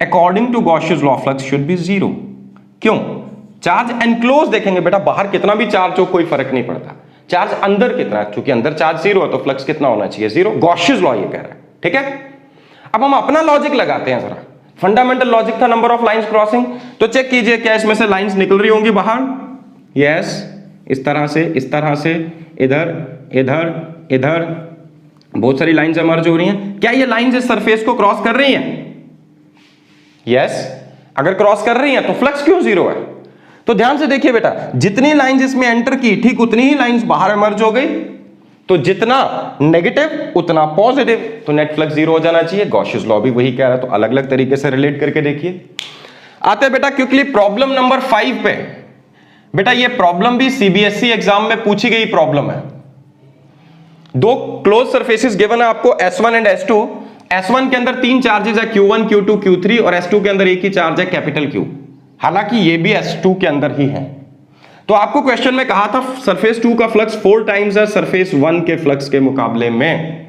According to Gauss's law flux should be 0। क्यों? चार्ज एनक्लोज देखेंगे बेटा, बाहर कितना भी चार्ज हो कोई फर्क नहीं पड़ता, चार्ज अंदर कितना है, क्योंकि अंदर चार्ज 0 है तो फ्लक्स कितना होना चाहिए? 0। गॉसियस लॉ ये कह रहा है, ठीक है। अब हम अपना लॉजिक लगाते हैं जरा। फंडामेंटल लॉजिक था नंबर ऑफ लाइंस क्रॉसिंग, तो चेक कीजिए क्या इसमें से लाइंस निकल रही होंगी बाहर? यस, इस तरह से, इस तरह से, इधर इधर इधर, बहुत सारी लाइंस इमर्ज हो रही हैं। क्या ये लाइंस इस सरफेस को क्रॉस कर रही हैं? यस। अगर क्रॉस कर रही हैं तो फ्लक्स क्यों 0 है? तो ध्यान से देखिए बेटा, जितनी लाइंस इसमें एंटर की ठीक उतनी ही लाइंस बाहर इमर्ज हो गई, तो जितना नेगेटिव उतना पॉजिटिव, तो नेट फ्लक्स 0 हो जाना चाहिए। गॉसियस लॉ भी वही कह रहा है, तो अलग अलग तरीके से रिलेट करके देखिए। आते हैं बेटा क्विकली प्रॉब्लम नंबर 5 पे। बेटा ये प्रॉब्लम भी सीबीएसई एग्जाम में पूछी गई प्रॉब्लम है। 2 क्लोज सरफेसेस गिवन है आपको, S1 एंड S2। S1 के अंदर 3 चार्जेस है, Q1, Q2, Q3, और S2 के अंदर एक ही चार्ज है, कैपिटल Q। हालांकि ये भी S2 के अंदर ही है। तो आपको क्वेश्चन में कहा था सरफेस 2 का फ्लक्स 4 टाइम्स है सरफेस 1 के फ्लक्स के मुकाबले में।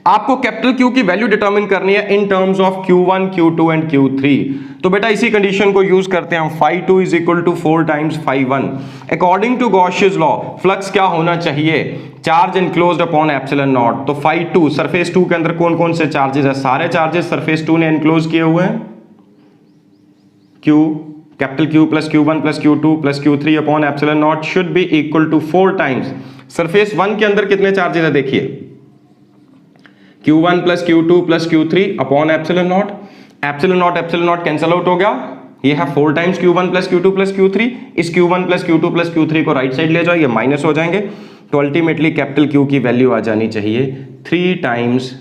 आपको कैपिटल Q की वैल्यू डिटरमिन करनी है in terms of Q1, Q2 and Q3। तो बेटा इसी कंडीशन को यूज करते हैं हम, φ2 is equal to 4 times φ1। According to Gauss's law flux क्या होना चाहिए? Charge enclosed upon epsilon naught. तो φ2, सरफेस 2 के अंदर कौन कौन से चार्जेस है? सारे चार्जेस सरफेस 2 ने एनक्लोज किए हुए हैं। Q, capital Q plus Q1 plus Q2 plus Q3 upon epsilon naught should be equal to 4 times surface 1 के अंदर कितने चार्जेस है? देखिए Q1 plus Q2 plus Q3 upon epsilon naught. Epsilon naught cancel out हो गया, ये है 4 times Q1 plus Q2 plus Q3। इस Q1 plus Q2 plus Q3 को राइट साइड ले जाओ, ये माइनस हो जाएंगे, तो अल्टीमेटली कैपिटल Q की वैल्यू आ जानी चाहिए 3 times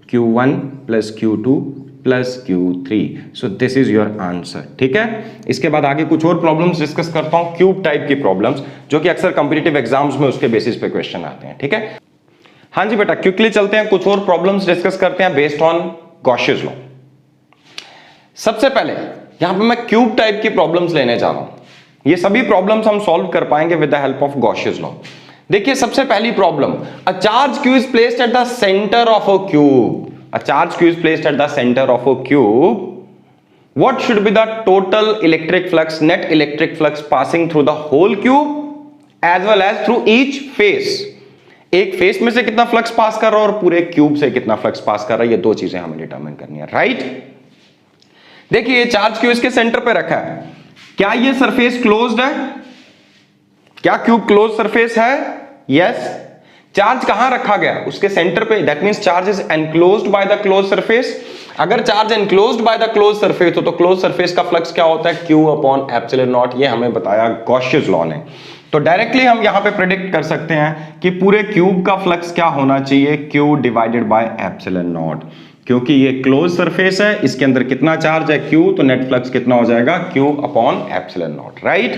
Q1 plus Q2 plus Q3। So this is your answer, ठीक है। इसके बाद आगे कुछ और प्रॉब्लम्स डिस्कस करता हूं, क्यूब टाइप की प्रॉब्लम्स, जो कि अक्सर कॉम्पिटिटिव एग्जाम्स में उसके बेसिस पे क्वेश्चन आते हैं, ठीक है। हाँ जी बेटा, क्विकली चलते हैं, कुछ और प्रॉब्लम्स डिस्कस करते हैं बेस्ड ऑन गॉसियस लॉ। सबसे पहले यहां पे मैं क्यूब टाइप की प्रॉब्लम्स लेने जा रहा हूं। ये सभी प्रॉब्लम्स हम सॉल्व कर पाएंगे with the help of Gauss's law. देखिए सबसे पहली problem, a charge q is placed at the center of a cube. A charge q is placed at the center of a cube. What should be the total electric flux, net electric flux passing through the whole cube as well as through each face? एक face में से कितना flux pass कर रहा है और पूरे cube से कितना फ्लक्स पास कर रहा है, ये 2 चीजें हमें डिटरमिन करनी है, राइट। देखिए ये चार्ज क्यू इसके सेंटर पे रखा है, क्या ये सरफेस क्लोज्ड है? क्या क्यूब क्लोज सरफेस है? यस। चार्ज कहां रखा गया? उसके सेंटर पे, that means charge is enclosed by the close surface. अगर charge enclosed by the close surface हो तो क्लोज सरफेस का फ्लक्स क्या होता है, Q अपॉन एप्सिलॉन नॉट। ये हमें बताया गॉसियस लॉ ने। तो डायरेक्टली हम यहां पे प्रेडिक्ट कर सकते हैं कि पूरे क्यूब का फ्लक्स क्या होना चाहिए, Q divided by epsilon not. क्योंकि ये क्लोज सरफेस है, इसके अंदर कितना चार्ज है Q, तो नेट फ्लक्स कितना हो जाएगा, Q upon epsilon naught, right.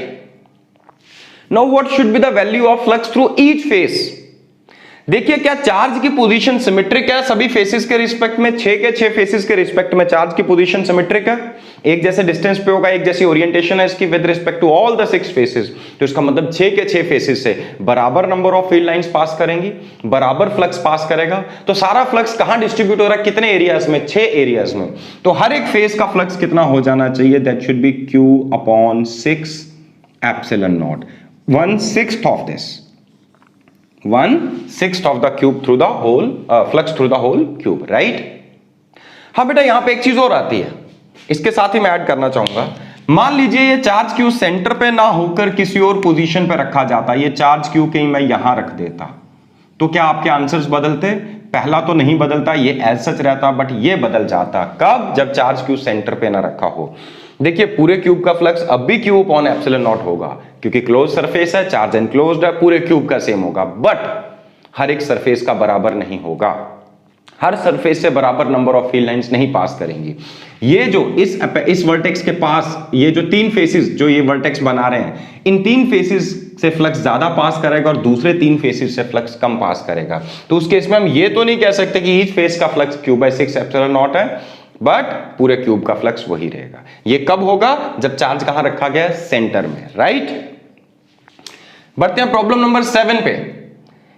Now what should be the value of flux through each face. देखिए क्या चार्ज की पोजीशन सिमेट्रिक है सभी फेसेस के रिस्पेक्ट में, 6 के 6 फेसेस के रिस्पेक्ट में चार्ज की पोजीशन सिमेट्रिक है, एक जैसे डिस्टेंस पे होगा, एक जैसी ओरिएंटेशन है इसकी with respect to all the 6 faces. तो इसका मतलब 6 के 6 फेसेस से बराबर number of field lines pass करेंगी, बराबर फ्लक्स पास करेगा। तो सारा फ्लक्स कहां डिस्ट्रीब्यूट हो रहा है, कितने एरियाज में, 6 एरियाज में। तो हर एक फेस का फ्लक्स कितना हो जाना चाहिए, that should be Q upon 6 epsilon naught, 1/6 of this, 1/6 of the cube through the whole flux through the whole cube, right. हाँ बेटा यहां पे एक चीज और आती है, इसके साथ ही मैं ऐड करना चाहूंगा। मान लीजिए ये चार्ज क्यू सेंटर पे ना होकर किसी और पोजीशन पे रखा जाता, ये चार्ज क्यू कहीं मैं यहां रख देता, तो क्या आपके आंसर्स बदलते? पहला तो नहीं बदलता, ये एज सच रहता, बट ये बदल जाता। कब? जब चार्ज क्यू सेंटर पे ना रखा हो। देखिए पूरे क्यूब का फ्लक्स अब भी Q अपॉन एप्सिलॉन नॉट होगा, क्योंकि क्लोज सरफेस है, चार्ज एनक्लोज्ड है, पूरे क्यूब का सेम होगा। बट हर एक सरफेस का बराबर नहीं होगा, हर सरफेस से बराबर नंबर ऑफ फील्ड लाइंस नहीं पास करेंगी। ये जो इस वर्टेक्स के पास ये जो 3 फेसेस जो ये वर्टेक्स बना रहे हैं, इन 3 फेसेस से फ्लक्स ज्यादा पास करेगा और दूसरे 3 फेसेस से फ्लक्स कम पास करेगा। तो उस केस में हम ये तो नहीं कह सकते कि ईच फेस का फ्लक्स Q/6 एप्सिलॉन नॉट है, बट पूरे क्यूब का फ्लक्स वही रहेगा। ये कब होगा? जब चार्ज कहां रखा गया है, सेंटर में, राइट। बढ़ते हैं प्रॉब्लम नंबर 7 पे।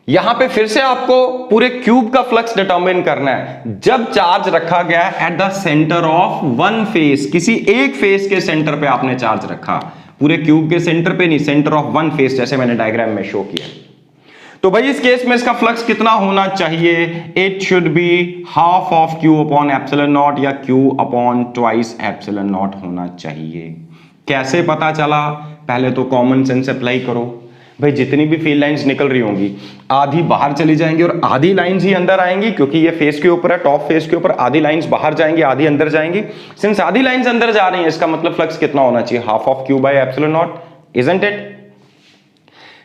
यहां पे फिर से आपको पूरे क्यूब का फ्लक्स डिटरमाइन करना है। जब चार्ज रखा गया है eight the center of one face, किसी एक फेस के सेंटर पे आपने चार्ज रखा, पूरे क्यूब के सेंटर पे नहीं, सेंटर ऑफ वन फेस, जैसे मैंने डायग्राम में शो किया। तो भाई इस केस में इसका फ्लक्स कितना होना चाहिए? It should be half of Q upon epsilon not या Q upon twice epsilon not होना चाहिए। कैसे पता चला? पहले तो कॉमन सेंस अप्लाई करो। भाई जितनी भी फील्ड लाइंस निकल रही होंगी, आधी बाहर चली जाएंगी और आधी लाइंस ही अंदर आएंगी, क्योंकि ये फेस के ऊपर है, टॉप फेस के ऊपर आधी लाइंस बाहर जाएंगी, आधी अंदर जाएंगी। सिंस आधी लाइंस अंदर जा रही है, इसका मतलब फ्लक्स कितना होना चाहिए? Half of Q by epsilon not, isn't it?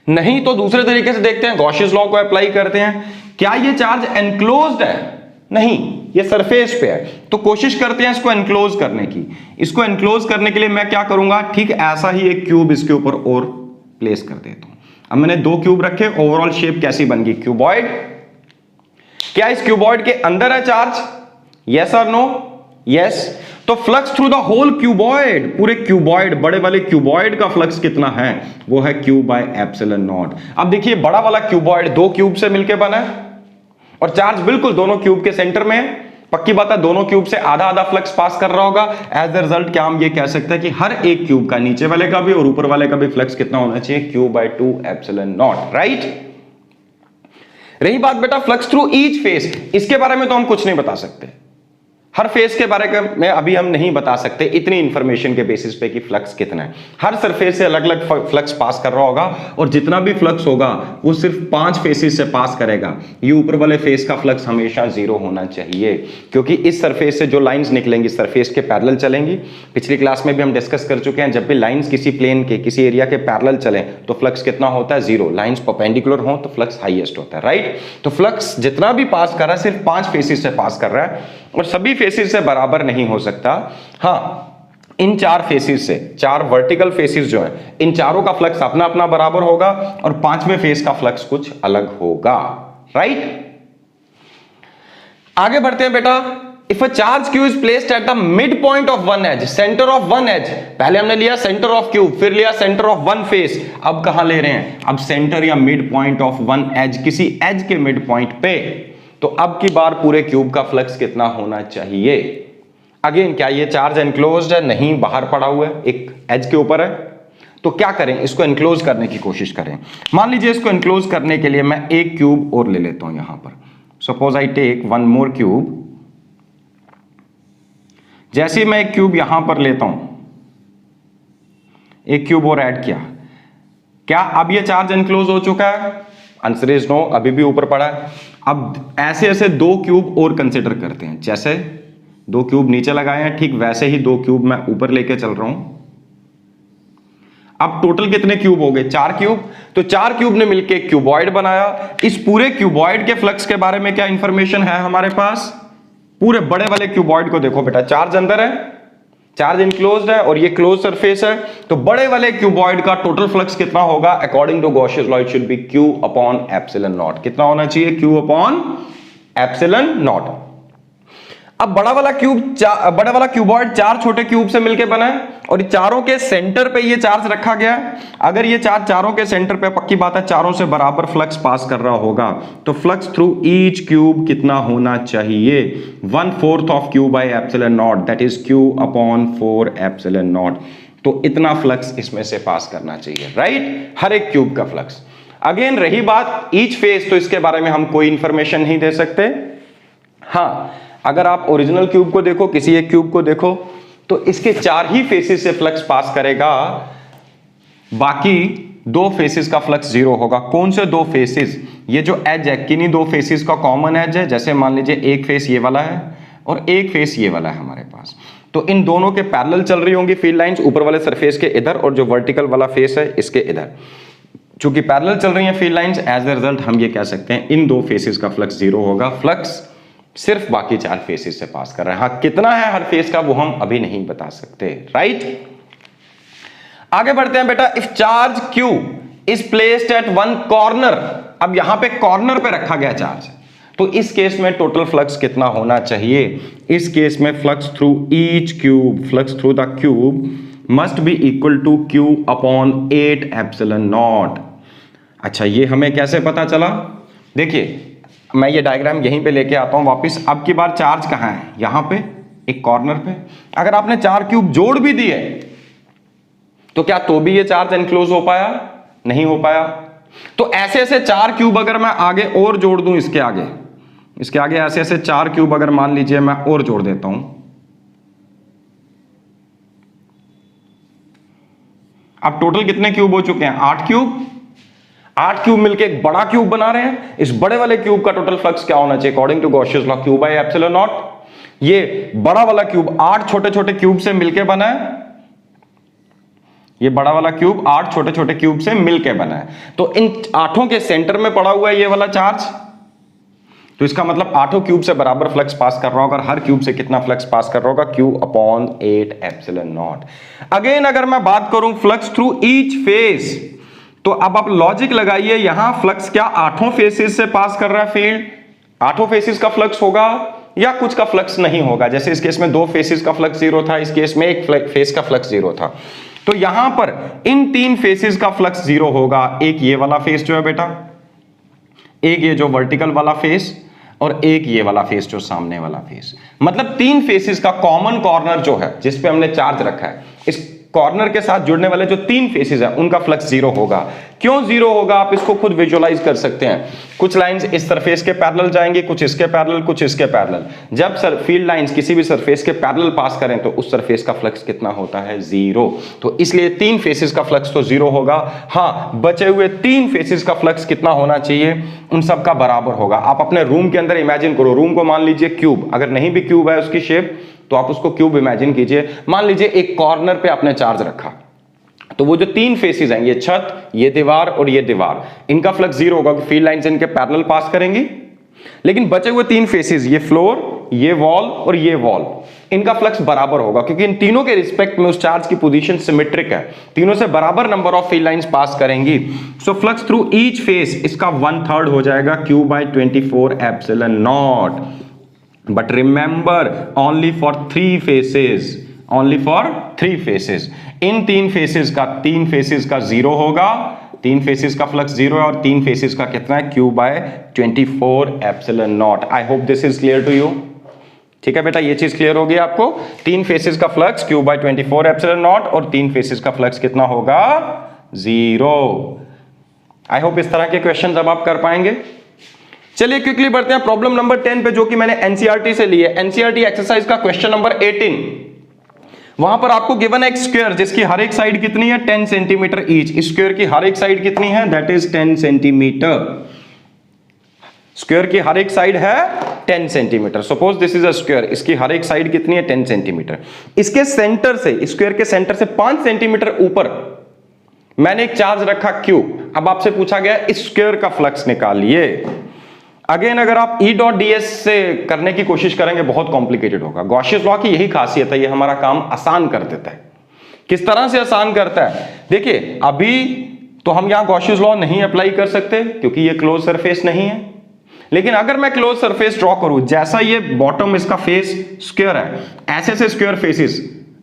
नहीं तो दूसरे तरीके से देखते हैं, गॉसियस लॉ को अप्लाई करते हैं। क्या ये चार्ज एनक्लोज्ड है? नहीं, ये सरफेस पे है। तो कोशिश करते हैं इसको एनक्लोज करने की। इसको एनक्लोज करने के लिए मैं क्या करूंगा, ठीक ऐसा ही एक क्यूब इसके ऊपर और प्लेस कर देता हूं। अब मैंने 2 क्यूब रखे, ओवरऑल शेप कैसी बन गई? क्यूबॉइड। क्या इस क्यूबॉइड के अंदर है चार्ज? यस और नो? यस। तो flux through the whole cuboid, पूरे क्यूबॉइड, बड़े वाले क्यूबॉइड का फ्लक्स कितना है? वो है Q बाय एप्सिलॉन नॉट। अब देखिए बड़ा वाला क्यूबॉइड 2 क्यूब से मिलकर बना है और चार्ज बिल्कुल दोनों क्यूब के सेंटर में है। पक्की बात है दोनों क्यूब से आधा आधा फ्लक्स पास कर रहा होगा। एज अ रिजल्ट क्या हम ये कह सकते हैं कि हर एक क्यूब का, नीचे वाले का भी और ऊपर वाले का भी फ्लक्स कितना होना चाहिए? Q by 2 epsilon naught, right. रही बात बेटा फ्लक्स थ्रू ईच फेस, इसके बारे में तो हम कुछ नहीं बता सकते। हर फेस के बारे में अभी हम नहीं बता सकते इतनी इंफॉर्मेशन के बेसिस पे कि फ्लक्स कितना है। हर सरफेस से अलग अलग फ्लक्स पास कर रहा होगा और जितना भी फ्लक्स होगा वो सिर्फ 5 फेसेस से पास करेगा। ये ऊपर वाले फेस का फ्लक्स हमेशा 0 होना चाहिए, क्योंकि इस सरफेस से जो लाइंस निकलेंगी सरफेस के पैरेलल चलेंगी। पिछली क्लास में भी हम डिस्कस कर चुके हैं, जब भी लाइंस किसी प्लेन के किसी एरिया के पैरेलल चले तो फ्लक्स कितना होता है? 0। लाइंस परपेंडिकुलर हो तो फ्लक्स हाईएस्ट होता है, राइट। तो फ्लक्स जितना भी पास कर रहा है सिर्फ 5 फेसेस से पास कर रहा है और सभी फेसेस से बराबर नहीं हो सकता। हाँ, इन 4 फेसेस से, 4 वर्टिकल फेसेस जो है, इन चारों का फ्लक्स अपना अपना बराबर होगा और 5वें फेस का फ्लक्स कुछ अलग होगा, राइट। आगे बढ़ते हैं बेटा। If a charge Q is placed at the midpoint of one edge, center of one edge, पहले हमने लिया सेंटर ऑफ क्यूब, फिर लिया सेंटर ऑफ वन फेस, अब कहां ले रहे हैं? अब सेंटर या mid point of one edge, किसी एज के मिड पॉइंट पे। तो अब की बार पूरे क्यूब का फ्लक्स कितना होना चाहिए? अगेन क्या ये चार्ज एनक्लोज्ड है? नहीं, बाहर पड़ा हुआ है, एक एज के ऊपर है। तो क्या करें? इसको एनक्लोज करने की कोशिश करें। मान लीजिए इसको एनक्लोज करने के लिए मैं एक क्यूब और ले लेता हूं यहां पर। Suppose I take one more cube. जैसे ही मैं एक क्यूब यहां पर लेता हूं, एक क्यूब और ऐड किया, क्या अब ये चार्ज एनक्लोज हो चुका है? आंसर इज नो, अभी भी ऊपर पड़ा है। अब ऐसे ऐसे 2 क्यूब और कंसिडर करते हैं। जैसे 2 क्यूब नीचे लगाए हैं, ठीक वैसे ही 2 क्यूब मैं ऊपर लेके चल रहा हूं। अब टोटल कितने क्यूब हो गए? 4 क्यूब। तो 4 क्यूब ने मिलके एक क्यूबॉइड बनाया। इस पूरे क्यूबॉइड के फ्लक्स के बारे में क्या इंफॉर्मेशन है हमारे पास? पूरे बड़े वाले क्यूबॉइड को देखो बेटा, चार्ज अंदर है, चार्ज इनक्लोज्ड है और ये क्लोज सरफेस है। तो बड़े वाले क्यूबॉइड का टोटल फ्लक्स कितना होगा? According to Gauss's law it should be Q upon epsilon naught. कितना होना चाहिए? Q upon epsilon naught. अब बड़ा वाला क्यूबॉइड 4 छोटे क्यूब से मिलकर बना है और चारों के सेंटर पे ये चार्ज रखा गया है। अगर ये चार्ज चारों के सेंटर पे, पक्की बात है, चारों से बराबर फ्लक्स पास कर रहा होगा, तो फ्लक्स थ्रू ईच क्यूब कितना होना चाहिए? 1/4 of Q by epsilon not, that is Q upon 4 epsilon naught. तो इतना फ्लक्स इसमें से पास करना चाहिए, राइट? हर एक क्यूब का फ्लक्स। अगेन रही बात ईच फेस, तो इसके बारे में हम कोई इंफॉर्मेशन नहीं दे सकते। हाँ, अगर आप ओरिजिनल क्यूब को देखो, किसी एक क्यूब को देखो, तो इसके 4 ही फेसेस से फ्लक्स पास करेगा, बाकी 2 फेसेस का फ्लक्स 0 होगा। कौन से 2 फेसेस? ये जो एज है, किन्हीं 2 फेसेस का कॉमन एज है। जैसे मान लीजिए एक फेस ये वाला है और एक फेस ये वाला है हमारे पास, तो इन दोनों के पैरेलल चल रही होंगी फील्ड लाइंस, ऊपर वाले सरफेस के इधर और जो वर्टिकल वाला फेस है इसके इधर। चूंकि पैरेलल चल रही है field lines, as a result हम ये कह सकते हैं इन 2 फेसेस का फ्लक्स 0 होगा। फ्लक्स सिर्फ बाकी 4 फेसेस से पास कर रहे हैं। हाँ, कितना है हर फेस का वो हम अभी नहीं बता सकते, राइट? आगे बढ़ते हैं बेटा। If charge Q is placed eight 1 corner, अब यहां पे कॉर्नर पे रखा गया चार्ज, तो इस केस में टोटल फ्लक्स कितना होना चाहिए? इस केस में flux through each cube, flux through the cube must be equal to Q upon 8 epsilon naught. अच्छा, ये हमें कैसे पता चला? देखिए, मैं ये डायग्राम यहीं पे लेके आता हूं वापस। अब की बार चार्ज कहां है? यहां पे, एक कॉर्नर पे। अगर आपने 4 क्यूब जोड़ भी दिए तो क्या तो भी ये चार्ज एनक्लोज हो पाया? नहीं हो पाया। तो ऐसे ऐसे 4 क्यूब अगर मैं आगे और जोड़ दूं, इसके आगे ऐसे ऐसे 4 क्यूब अगर मान लीजिए मैं और जोड़ देता हूं, अब टोटल कितने क्यूब हो चुके हैं? 8 क्यूब। 8 क्यूब मिलके एक बड़ा क्यूब बना रहे हैं। इस बड़े वाले क्यूब का टोटल फ्लक्स क्या होना चाहिए according to Gauss's law? Q by epsilon naught. ये बड़ा वाला क्यूब 8 छोटे छोटे क्यूब से मिलके बना है। ये बड़ा वाला क्यूब 8 छोटे छोटे क्यूब से मिलके बना है। तो इन 8 के सेंटर में पड़ा हुआ है ये वाला चार्ज, तो इसका मतलब 8 क्यूब से बराबर फ्लक्स पास कर रहा होगा। और हर क्यूब से कितना फ्लक्स पास कर रहा होगा? Q upon 8 epsilon not. Again अगर मैं बात करूं फ्लक्स थ्रू ईच फेस, तो अब आप लॉजिक लगाइए, यहां फ्लक्स क्या 8 फेसेस से पास कर रहा है फील्ड? 8 फेसेस का फ्लक्स होगा या कुछ का फ्लक्स नहीं होगा? जैसे इस केस में 2 फेसेस का फ्लक्स 0 था, इस केस में एक फेस का फ्लक्स 0 था। तो यहां पर इन 3 फेसेस का फ्लक्स 0 होगा। एक ये वाला फेस जो है बेटा, एक ये जो वर्टिकल वाला फेस, और एक ये वाला फेस जो सामने वाला फेस। मतलब 3 फेसेस का कॉमन कॉर्नर जो है जिस पे हमने चार्ज रखा है, इस कॉर्नर के साथ जुड़ने वाले जो 3 फेसेस हैं उनका फ्लक्स 0 होगा। क्यों 0 होगा? आप इसको खुद विजुअलाइज कर सकते हैं। कुछ लाइंस इस सरफेस के पैरेलल जाएंगे, कुछ इसके पैरेलल, कुछ इसके पैरेलल। जब फील्ड लाइंस किसी भी सरफेस के पैरेलल पास करें तो उस सरफेस का फ्लक्स कितना होता है? 0। तो इसलिए 3 फेसेस का फ्लक्स तो 0 होगा। हाँ, बचे हुए 3 फेसेस का फ्लक्स कितना होना चाहिए? उन सब का बराबर होगा। आप अपने रूम के अंदर इमेजिन करो, रूम को मान लीजिए क्यूब, अगर नहीं भी क्यूब है उसकी शेप, तो आप उसको क्यूब इमेजिन कीजिए। मान लीजिए एक कॉर्नर पे आपने चार्ज रखा, तो वो जो 3 फेसेस हैं, ये छत, ये दीवार और ये दीवार, इनका फ्लक्स 0 होगा क्योंकि फील्ड लाइंस इनके पैरेलल पास करेंगी। लेकिन बचे हुए 3 फेसेस, ये फ्लोर, ये वॉल और ये वॉल, इनका फ्लक्स बराबर होगा क्योंकि इन तीनों के रिस्पेक्ट में उस चार्ज की पोजीशन सिमेट्रिक है। तीनों से बराबर number of field lines pass करेंगी। So flux through each face, इसका 1/3 हो जाएगा Q by 24 epsilon naught. But remember, only for 3 faces. Only for 3 faces. In 3 faces का 0 होगा। 3 फेसेस का फ्लक्स 0 है और 3 फेसेस का कितना है? Q by 24 epsilon naught. I hope this is clear to you. ठीक है बेटा, ये चीज क्लियर होगी आपको। 3 फेसेस का flux Q by 24 epsilon naught और 3 फेसेस का फ्लक्स कितना होगा? 0। आई होप इस तरह के क्वेश्चन अब आप कर पाएंगे। चलिए क्विकली बढ़ते हैं प्रॉब्लम नंबर 10 पे, जो कि मैंने एनसीईआरटी से ली है। एनसीईआरटी एक्सरसाइज का क्वेश्चन नंबर 18। वहां पर आपको गिवन है एक स्क्वायर जिसकी हर एक साइड कितनी है? 10 सेंटीमीटर ईच। इस स्क्वायर की हर एक साइड कितनी है? That is 10 centimetre. स्क्वायर की हर एक साइड है 10 centimetre. Suppose this is a square, इसकी हर एक साइड कितनी है 10 सेंटीमीटर। इसके सेंटर से, स्क्वायर के सेंटर से 5 सेंटीमीटर ऊपर मैंने एक चार्ज रखा Q। अब आपसे पूछा गया इस स्क्वायर का फ्लक्स निकालिए। अगेन अगर आप E डॉट ds से करने की कोशिश करेंगे बहुत कॉम्प्लिकेटेड होगा। गॉसियस लॉ की यही खासियत है, ये हमारा काम आसान कर देता है। किस तरह से आसान करता है, देखिए अभी तो हम यहां गॉसियस लॉ नहीं अप्लाई कर सकते क्योंकि ये क्लोज सरफेस नहीं है, लेकिन अगर मैं क्लोज सरफेस ड्रॉ करूं, जैसा ये बॉटम इसका फेस स्क्वायर है, ऐसे से स्क्वायर फेसेस,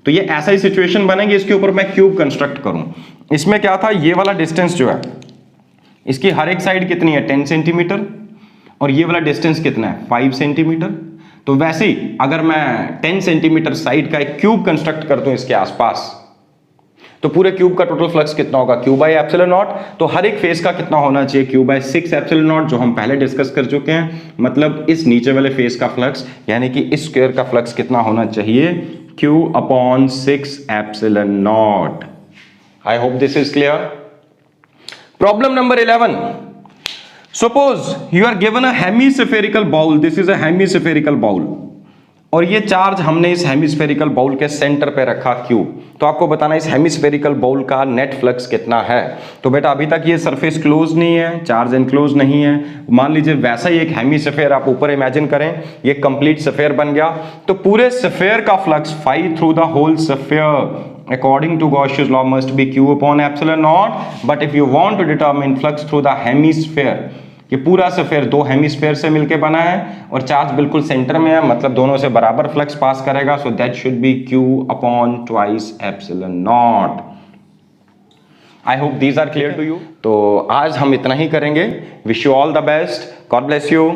तो ये ऐसा ही सिचुएशन बनेगी। इसके ऊपर मैं क्यूब कंस्ट्रक्ट करूं। इसमें क्या था, ये वाला डिस्टेंस जो है इसकी हर एक साइड कितनी है 10 सेंटीमीटर, और ये वाला डिस्टेंस कितना है 5 सेंटीमीटर। तो वैसे ही अगर मैं 10 सेंटीमीटर साइड का एक क्यूब कंस्ट्रक्ट कर दूं इसके आसपास, तो पूरे क्यूब का टोटल फ्लक्स कितना होगा Q बाई एप्सिलॉन नॉट। तो हर एक फेस का कितना होना चाहिए Q बाई 6 एप्सिलॉन नॉट, जो हम पहले डिस्कस कर चुके हैं। मतलब इस नीचे वाले फेस का फ्लक्स यानी कि इस स्क्वायर का फ्लक्स कितना होना चाहिए Q upon 6 epsilon naught. I hope this is clear. Problem number 11, suppose you are given a hemispherical bowl, this is a hemispherical bowl, और ये चार्ज हमने इस हेमीस्फेरिकल बाउल के सेंटर पे रखा Q। तो आपको बताना इस हेमीस्फेरिकल बाउल का नेट फ्लक्स कितना है। तो बेटा अभी तक ये सरफेस क्लोज नहीं है, चार्ज एनक्लोज नहीं है। मान लीजिए वैसा ही एक हेमीस्फेयर आप ऊपर इमेजिन करें, ये कंप्लीट स्फेयर बन गया। तो पूरे स्फेयर का flux phi through the whole sphere according to Gauss's law must be Q upon epsilon naught. But if you want to determine flux through the hemisphere, ये पूरा स्फेयर दो हेमीस्फेयर से मिलके बना है और चार्ज बिल्कुल सेंटर में है, मतलब दोनों से बराबर फ्लक्स पास करेगा। So that should be Q upon twice epsilon naught. I hope these are clear to you. तो आज हम इतना ही करेंगे। Wish you all the best, God bless you.